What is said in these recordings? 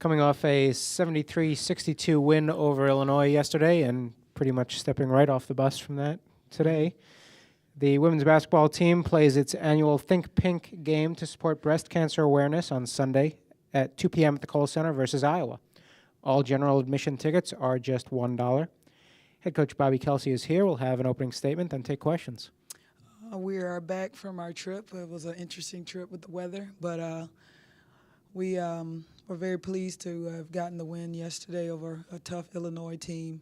coming off a 73-62 win over Illinois yesterday and pretty much stepping right off the bus from that today. The women's basketball team plays its annual Think Pink game to support breast cancer awareness on Sunday at 2 p.m. at the Kohl Center versus Iowa. All general admission tickets are just $1. Head coach Bobbie Kelsey is here. We'll have an opening statement, then take questions. We are back from our trip. It was an interesting trip with the weather, but we were very pleased to have gotten the win yesterday over a tough Illinois team,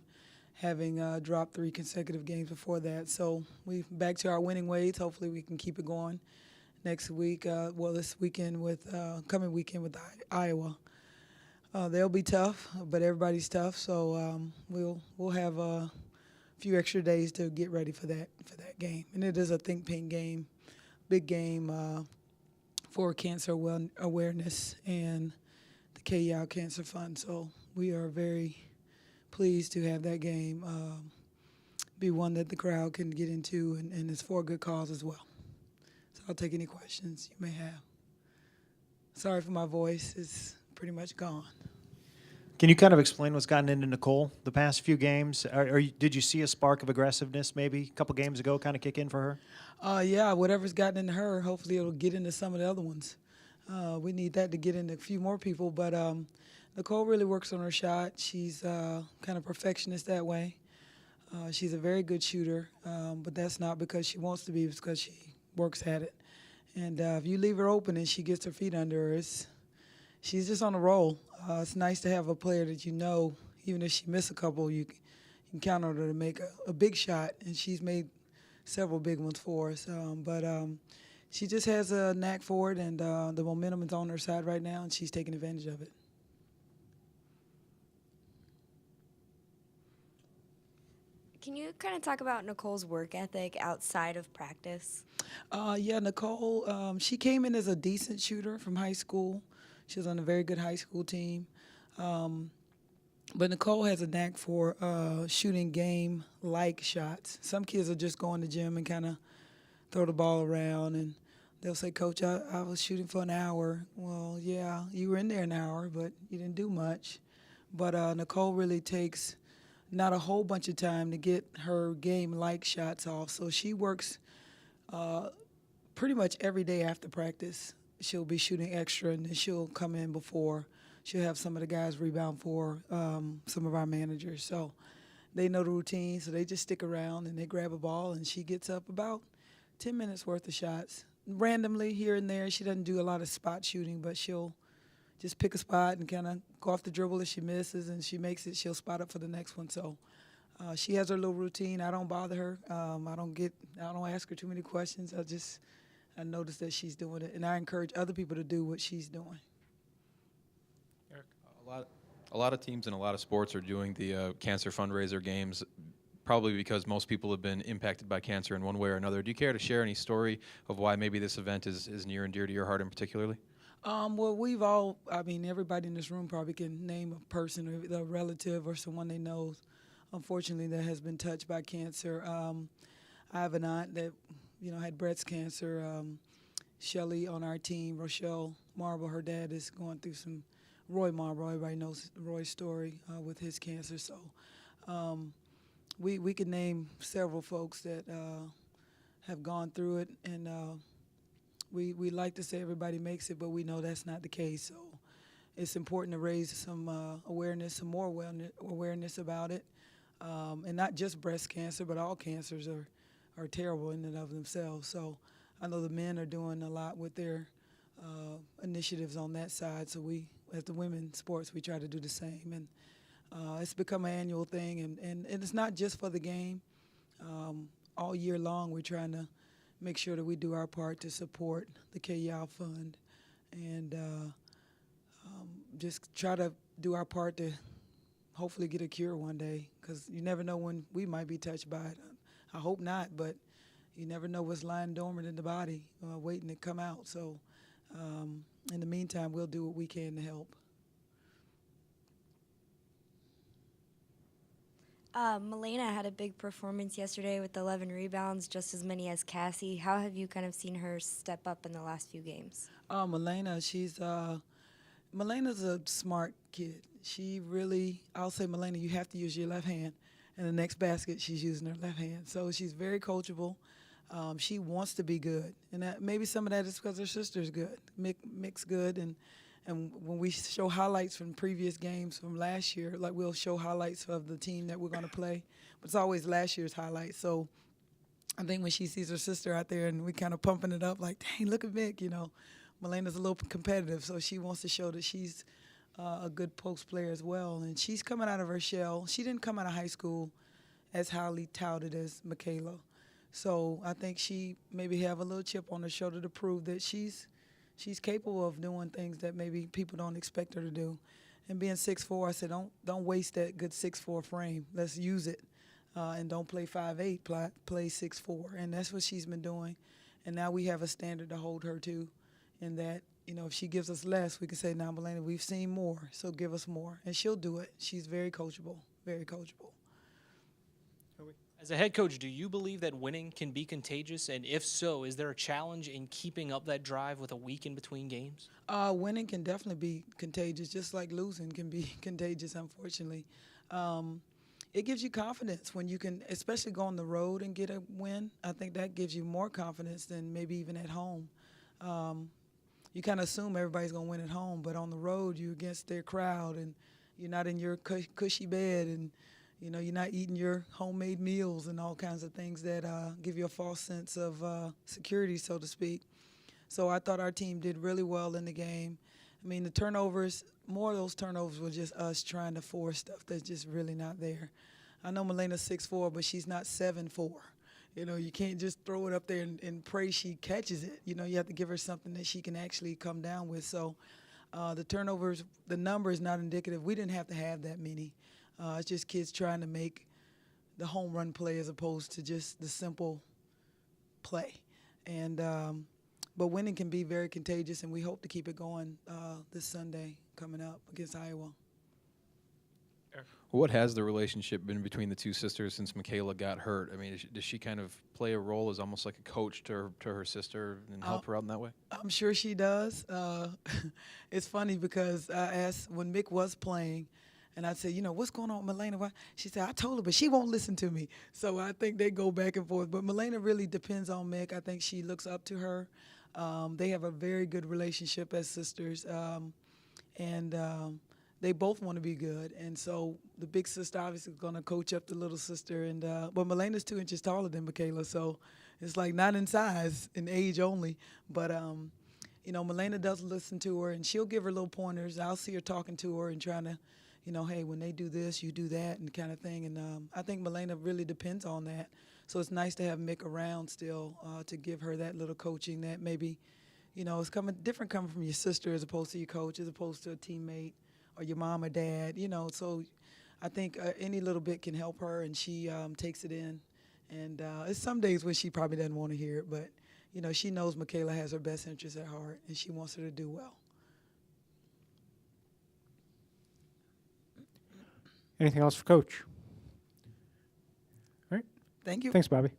having dropped 3 consecutive games before that. So we're back to our winning ways. Hopefully we can keep it going next week, this weekend with coming weekend with Iowa. They'll be tough, but everybody's tough, so we'll have a few extra days to get ready for that game. And it is a Think Pink game, big game for cancer awareness and the KYAL Cancer Fund. So we are very pleased to have that game be one that the crowd can get into, and it's for a good cause as well. So I'll take any questions you may have. Sorry for my voice. It's pretty much gone. Can you kind of explain what's gotten into Nicole the past few games? Did you see a spark of aggressiveness maybe a couple games ago kind of kick in for her? Yeah, whatever's gotten into her, hopefully it'll get into some of the other ones. We need that to get into a few more people, but Nicole really works on her shot. She's kind of perfectionist that way. She's a very good shooter, but that's not because she wants to be, it's because she works at it. And if you leave her open and she gets her feet under her, she's just on a roll. It's nice to have a player that you know, even if she misses a couple, you can count on her to make a big shot, and she's made several big ones for us. But she just has a knack for it, and the momentum is on her side right now, and she's taking advantage of it. Can you kind of talk about Nicole's work ethic outside of practice? Yeah, Nicole, she came in as a decent shooter from high school. She was on a very good high school team. But Nicole has a knack for shooting game-like shots. Some kids will just go in the gym and kind of throw the ball around, and they'll say, Coach, I was shooting for an hour. Well, yeah, you were in there an hour, but you didn't do much. But Nicole really takes not a whole bunch of time to get her game-like shots off. So she works pretty much every day after practice. She'll be shooting extra, and then she'll come in before. She'll have some of the guys rebound for some of our managers. So they know the routine, so they just stick around, and they grab a ball, and she gets up about 10 minutes worth of shots. Randomly here and there, she doesn't do a lot of spot shooting, but she'll just pick a spot and kind of go off the dribble if she misses, and she makes it, she'll spot up for the next one. So she has her little routine. I don't bother her. I don't ask her too many questions. I notice that she's doing it, and I encourage other people to do what she's doing. Eric, a lot of teams and a lot of sports are doing the cancer fundraiser games, probably because most people have been impacted by cancer in one way or another. Do you care to share any story of why maybe this event is near and dear to your heart in particularly? Well, everybody in this room probably can name a person or a relative or someone they know, unfortunately, that has been touched by cancer. I have an aunt that had breast cancer. Shelly on our team, Rochelle Marble, her dad is going through some, Roy Marble, everybody knows Roy's story with his cancer. So we could name several folks that have gone through it, and we like to say everybody makes it, but we know that's not the case. So it's important to raise some awareness, some more awareness about it, and not just breast cancer, but all cancers are terrible in and of themselves. So I know the men are doing a lot with their initiatives on that side. So we, as the women's sports, we try to do the same. And it's become an annual thing, and it's not just for the game. All year long, we're trying to make sure that we do our part to support the KYAL Fund and just try to do our part to hopefully get a cure one day, because you never know when we might be touched by it. I hope not, but you never know what's lying dormant in the body, waiting to come out. So in the meantime, we'll do what we can to help. Milena had a big performance yesterday with 11 rebounds, just as many as Cassie. How have you kind of seen her step up in the last few games? Milena, she's Milena's a smart kid. She really, I'll say, Milena, you have to use your left hand. And the next basket, she's using her left hand. So she's very coachable. She wants to be good. And that, maybe some of that is because her sister's good. Mick's good. And when we show highlights from previous games from last year, like we'll show highlights of the team that we're going to play. But it's always last year's highlights. So I think when she sees her sister out there and we kind of pumping it up like, dang, look at Mick, you know. Milena's a little competitive, so she wants to show that she's a good post player as well. And she's coming out of her shell. She didn't come out of high school as highly touted as Michaela. So I think she maybe have a little chip on her shoulder to prove that she's capable of doing things that maybe people don't expect her to do. And being 6'4", I said, don't waste that good 6'4" frame. Let's use it. And don't play 5'8", play 6'4". And that's what she's been doing. And now we have a standard to hold her to. In that, you know, if she gives us less, we can say, now, Milena, we've seen more, so give us more. And she'll do it. She's very coachable, very coachable. As a head coach, do you believe that winning can be contagious? And if so, is there a challenge in keeping up that drive with a week in between games? Winning can definitely be contagious, just like losing can be contagious, unfortunately. It gives you confidence when you can, especially go on the road and get a win. I think that gives you more confidence than maybe even at home. You kind of assume everybody's going to win at home, but on the road, you're against their crowd, and you're not in your cushy bed, and, you know, you're not eating your homemade meals and all kinds of things that give you a false sense of security, so to speak. So I thought our team did really well in the game. I mean, the turnovers, more of those turnovers were just us trying to force stuff that's just really not there. I know Milena's 6'4", but she's not 7'4". You know, you can't just throw it up there and pray she catches it. You know, you have to give her something that she can actually come down with. So the turnovers, the number is not indicative. We didn't have to have that many. It's just kids trying to make the home run play as opposed to just the simple play. And but winning can be very contagious, and we hope to keep it going this Sunday coming up against Iowa. What has the relationship been between the two sisters since Michaela got hurt? I mean, does she kind of play a role as almost like a coach to her sister and help her out in that way? I'm sure she does. It's funny because I asked when Mick was playing, and I said, you know, what's going on with Milena? Why? She said, I told her, but she won't listen to me. So I think they go back and forth. But Milena really depends on Mick. I think she looks up to her. They have a very good relationship as sisters. They both want to be good, and so the big sister obviously is going to coach up the little sister. And but Milena's 2 inches taller than Michaela, so it's like not in size, in age only. But you know, Milena does listen to her, and she'll give her little pointers. I'll see her talking to her and trying to, you know, hey, when they do this, you do that, and kind of thing. And I think Milena really depends on that. So it's nice to have Mick around still to give her that little coaching that maybe, you know, it's different coming from your sister as opposed to your coach, as opposed to a teammate or your mom or dad, you know. So I think any little bit can help her, and she takes it in. And it's some days when she probably doesn't want to hear it, but, you know, she knows Michaela has her best interest at heart, and she wants her to do well. Anything else for Coach? All right. Thank you. Thanks, Bobbie.